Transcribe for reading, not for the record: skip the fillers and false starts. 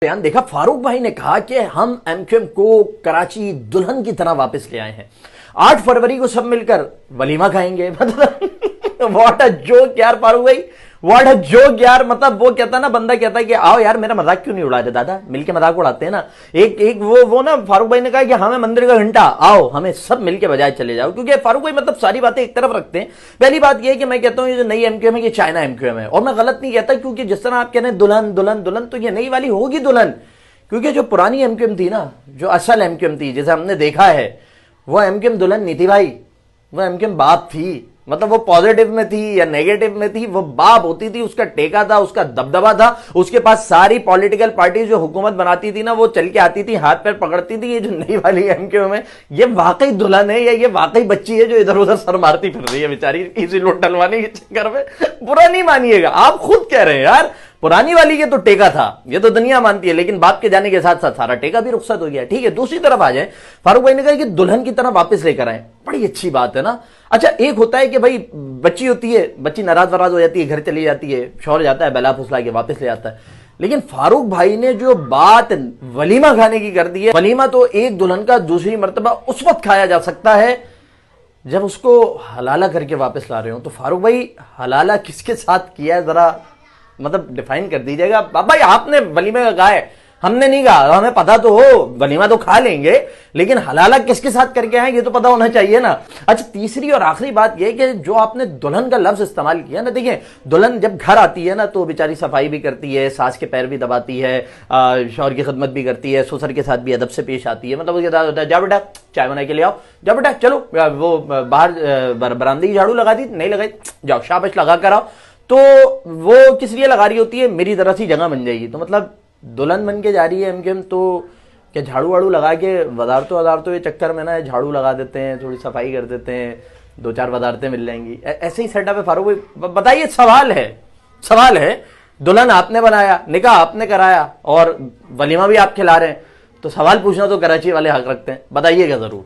बयान देखा, फारूक भाई ने कहा कि हम एमक्यूएम को कराची दुल्हन की तरह वापस ले आए हैं। 8 फरवरी को सब मिलकर वलीमा खाएंगे। मतलब व्हाट अ जोक यार फारूक भाई, व्हाट अ जोक यार। मतलब वो कहता ना, बंदा कहता है कि आओ यार मेरा मजाक क्यों नहीं उड़ा रहे दादा, मिलके मजाक उड़ाते हैं ना। एक वो ना फारूक भाई ने कहा कि हमें मंदिर का घंटा, आओ हमें सब मिलके बजाय चले जाओ। क्योंकि फारूक भाई मतलब सारी बातें एक तरफ रखते हैं। पहली बात यह है कि मैं कहता हूं ये जो नई एमक्यूएम है ये चाइना एमक्यूएम है, और मैं गलत नहीं कहता, क्योंकि जिस तरह आप कह रहे हैं दुल्हन दुल्हन दुल्हन, तो ये नई वाली होगी दुल्हन। क्योंकि जो पुरानी एमक्यूएम थी ना, जो असल एमक्यूएम थी जिसे हमने देखा है, वो एमक्यूएम दुल्हन नहीं थी भाई, वो एमक्यूएम बाप थी। मतलब वो पॉजिटिव में थी या नेगेटिव में थी, वो बाप होती थी, उसका टेका था, उसका दबदबा था, उसके पास सारी पॉलिटिकल पार्टी जो हुकूमत बनाती थी ना वो चल के आती थी, हाथ पैर पकड़ती थी। ये जो नई वाली एमक्यूएम है ये वाकई दुल्हन है या ये वाकई बच्ची है जो इधर उधर सर मारती फिर रही है बेचारी, इसी लूट डलवाने के चक्कर में। बुरा नहीं मानिएगा, आप खुद कह रहे हैं यार पुरानी वाली के तो टेका था, ये तो दुनिया मानती है, लेकिन बाप के जाने के साथ साथ सारा टेका भी रुखसत हो गया। ठीक है, दूसरी तरफ आ जाए, फारूक भाई ने कहा कि दुल्हन की तरह वापस लेकर आए, बड़ी अच्छी बात है ना। अच्छा, एक होता है कि भाई बच्ची होती है, बच्ची नाराज वराज हो जाती है, घर चली जाती है, शौहर जाता है बेला फुसला के वापस ले आता है। लेकिन फारूक भाई ने जो बात वलीमा खाने की कर दी है, वलीमा तो एक दुल्हन का दूसरी मर्तबा उस वक्त खाया जा सकता है जब उसको हलाला करके वापस ला रहे हो। तो फारूक भाई हलाला किसके साथ किया है, जरा मतलब डिफाइन कर दीजिएगा। भाई आपने वलीमे का कहा है, हमने नहीं कहा, हमें पता तो हो वलीमा तो खा लेंगे, लेकिन हलाला किसके साथ करके आए ये तो पता होना चाहिए ना। अच्छा, तीसरी और आखिरी बात यह कि जो आपने दुल्हन का लफ्ज इस्तेमाल किया ना, देखिए दुल्हन जब घर आती है ना तो बेचारी सफाई भी करती है, सास के पैर भी दबाती है, शौहर की खिदमत भी करती है, ससुर के साथ भी अदब से पेश आती है। मतलब उसके साथ होता है, जा बेटा चाय बना के ले आओ, जा बेटा चलो वो बाहर बरामदे की झाड़ू लगा दी, नहीं लगाई, जाओ शाबाश लगा कर आओ। तो वो किस लिए लगा रही होती है, मेरी तरह सी जगह बन जाएगी। तो मतलब दुल्हन बन के जा रही है एमक्यूएम, तो क्या झाड़ू वाड़ू लगा के वदारतों ये चक्कर में ना झाड़ू लगा देते हैं, थोड़ी सफाई कर देते हैं, 2-4 वदारतें मिल जाएंगी, ऐसे ही सेटअप है फारूक भाई। बताइए, सवाल है दुल्हन आपने बनाया, निकाह आपने कराया और वलीमा भी आप खिला रहे हैं, तो सवाल पूछना तो कराची वाले हक रखते हैं, बताइएगा जरूर।